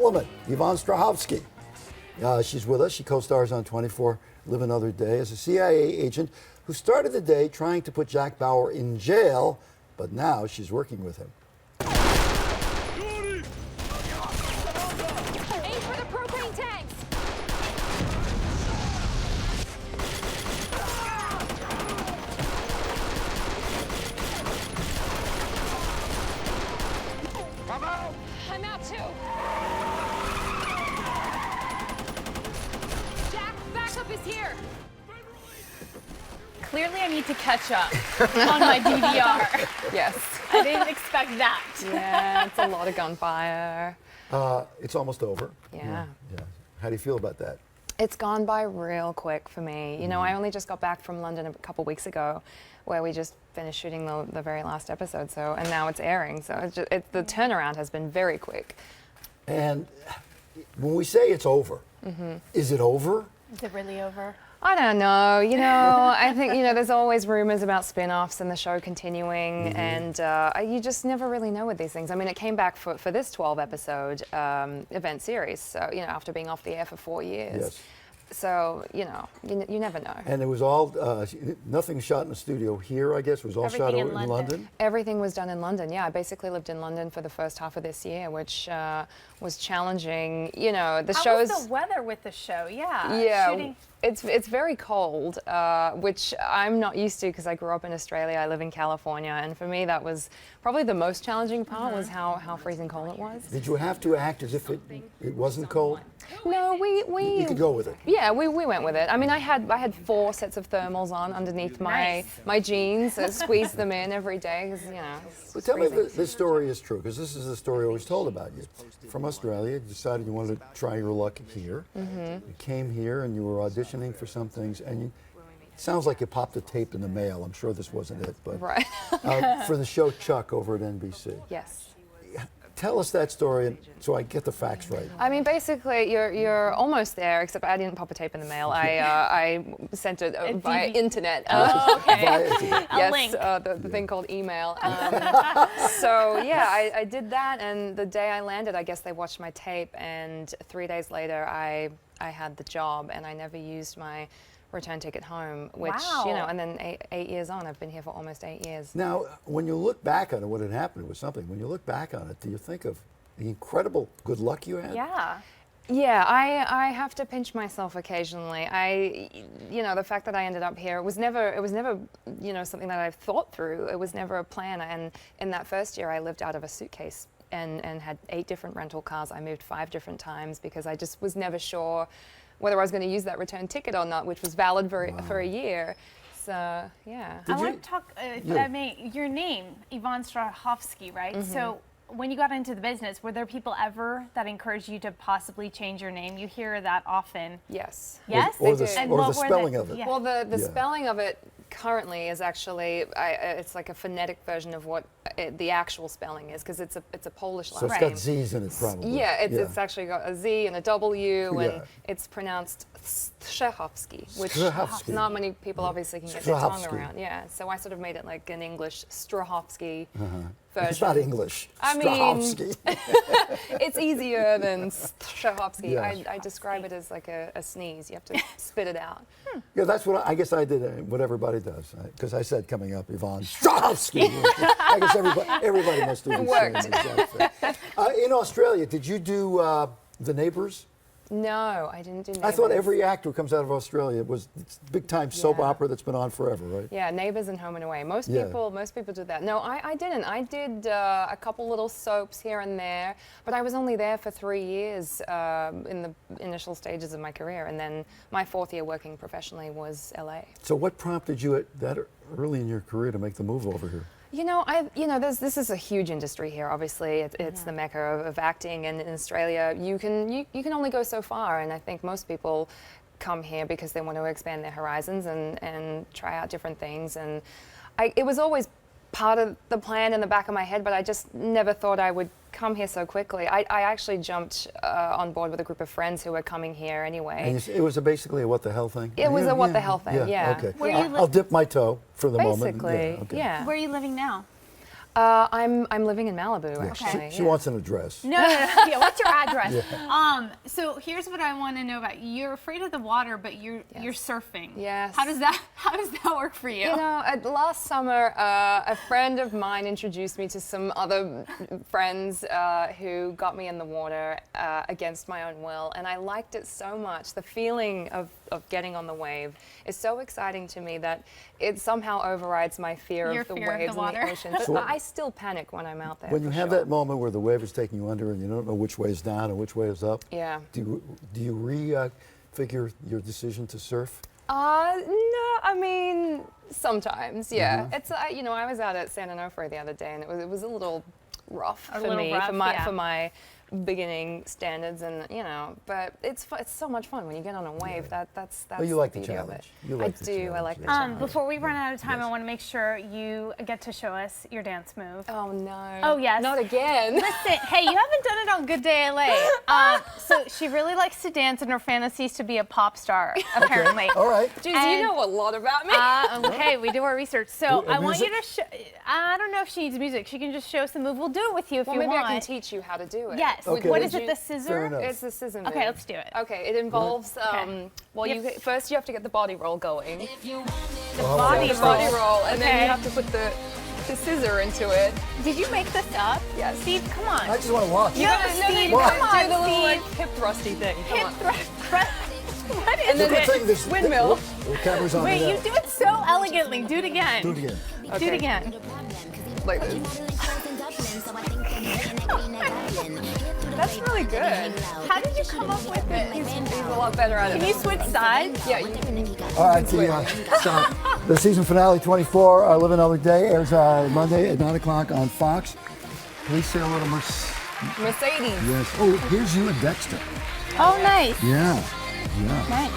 Woman, Yvonne Strahovski. She's with us. She co-stars on 24 Live Another Day as a CIA agent who started the day trying to put Jack Bauer in jail, but now she's working with him. Aim for the propane tanks! I'm out too. Jack, backup is here. Clearly, I need to catch up on my DVR. Yes. I didn't expect that. Yeah, it's a lot of gunfire. It's almost over. Yeah. How do you feel about that? It's gone by real quick for me. You know, I only just got back from London a couple weeks ago, where we just finished shooting the very last episode. So, and now it's airing. So the turnaround has been very quick. And when we say it's over, is it over? Is it really over? I don't know. You know, I think, you know, there's always rumors about spin-offs and the show continuing, and you just never really know with these things. I mean, it came back for this 12-episode event series, so, you know, after being off the air for 4 years. Yes. So, you know, you never know. And it was all, nothing shot in the studio here, I guess. It was all shot Everything over in in London? Everything was done in London. Yeah, I basically lived in London for the first half of this year, which was challenging. You know, the How shows. was the weather with the show? Yeah. Yeah, Shooting. it's very cold, which I'm not used to because I grew up in Australia. I live in California, and for me that was probably the most challenging part was how freezing cold it was. Did you have to act as if it wasn't cold? No, we You could go with it. Yeah, we went with it. I mean, I had 4 sets of thermals on underneath my jeans. I squeezed them in every day because, you know. But tell me if this story is true, because this is the story always told about you. From Australia, you decided you wanted to try your luck here. You came here and you were auditioning for some things, and it sounds like you popped a tape in the mail. I'm sure this wasn't it, but Right. for the show Chuck over at NBC. Yes. Tell us that story so I get the facts right. I mean, basically, you're almost there, except I didn't pop a tape in the mail. I sent it via internet. Okay. Yes, link. the thing called email. So yeah, I did that, and the day I landed, I guess they watched my tape, and 3 days later, I had the job, and I never used my return ticket home, which, Wow. you know, and then eight years on, I've been here for almost 8 years. Now, when you look back on it, what had happened was something. When you look back on it, do you think of the incredible good luck you had? Yeah. Yeah, I have to pinch myself occasionally. You know, the fact that I ended up here, it was never, you know, something that I've thought through. It was never a plan. And in that first year, I lived out of a suitcase and had 8 different rental cars. I moved 5 different times because I just was never sure whether I was going to use that return ticket or not, which was valid for a year. So, yeah. I want to talk, if I may, your name, Yvonne Strahovski, right? So when you got into the business, were there people ever that encouraged you to possibly change your name? You hear that often. Yes. Yes? Or the, And or what the were spelling of it. Yeah. Well, the Yeah. spelling of it currently is actually, it's like a phonetic version of what the actual spelling is, because it's a Polish last So it's name. got Z's in it, probably. Yeah, it's actually got a Z and a W, and Yeah. it's pronounced Strahovski, which Strahovski. not many people obviously can get their tongue Strahovski. around. Yeah, so I sort of made it like an English Strahovski It's version. not English. I mean- Strahovski. It's easier than Strahovski. Yes. I describe it as like a sneeze. You have to spit it out. Yeah, that's what I guess I did. What everybody does, because I said coming up, Yvonne Strahovski. I guess everybody must do the same Worked. exact thing. In Australia, did you do The Neighbors? No, I didn't do Neighbors. I thought every actor who comes out of Australia was big time soap Yeah. opera that's been on forever, right? Yeah, Neighbors and Home and Away. Most Yeah. people do that. No, I didn't. I did a couple little soaps here and there, but I was only there for 3 years in the initial stages of my career, and then my 4th year working professionally was LA. So what prompted you at that early in your career to make the move over here? You know, this is a huge industry here. Obviously, it's the mecca of acting, and in Australia, you can only go so far. And I think most people come here because they want to expand their horizons and try out different things. And it was always part of the plan in the back of my head, but I just never thought I would come here so quickly. I actually jumped on board with a group of friends who were coming here anyway. And it was basically a what the hell thing? It was a what the hell thing, yeah. Okay. Where you I'll dip my toe for the moment. Basically, Okay. yeah. Where are you living now? I'm living in Malibu, actually. She wants an address. No. Yeah, what's your address? So here's what I want to know about you. You're afraid of the water, but you're surfing. Yes. How does that work for you? You know, last summer, a friend of mine introduced me to some other friends who got me in the water against my own will, and I liked it so much. The feeling of getting on the wave is so exciting to me that it somehow overrides my fear of the waves and the ocean. But I still panic when I'm out there. When you have that moment where the wave is taking you under and you don't know which way is down and which way is up, Yeah. do you refigure your decision to surf? No, I mean, sometimes, yeah. It's, you know, I was out at San Onofre the other day and it was a little rough for me, for my beginning standards, and you know, but it's so much fun when you get on a wave. That's Well, you like the beauty of it. challenge. You like the I do. challenge, I like the yes. challenge. Before we run out of time, I want to make sure you get to show us your dance move. Oh no. Oh, yes. Not again. Listen, hey, you haven't done it on Good Day LA. So she really likes to dance, and her fantasy is to be a pop star, apparently. All right. Jeez, you know a lot about me. Hey, we do our research. So I want you music? to I don't know if she needs music. She can just show us the move. We'll do it with you if Well, you maybe want. I can teach you how to do it. Yes. Okay. What is Would it, you- the scissor? Fair enough. It's the scissor move. Okay, let's do it. Okay, it involves, well, first you have to get the body roll going. The body The body roll, and then you have to put the scissor into it. Did you make this up? Yes. Steve, come on. I just want to watch. You No, gotta, no, Steve, you come gotta on, do the little like, Steve. hip thrusty thing. Come Hip on. thrust. What is And then it? Good thing Windmill. The camera's on Wait, me you now. do it so elegantly. Do it again. Do it again. Do it again. Like this. That's really good. How did you come up with it? He's a lot better at it. Can you switch sides? Yeah, you can. All right, the season finale 24, Live Another Day, airs Monday at 9 o'clock on Fox. Please say hello to Mercedes. Yes. Oh, here's you and Dexter. Oh, nice. Yeah. Nice.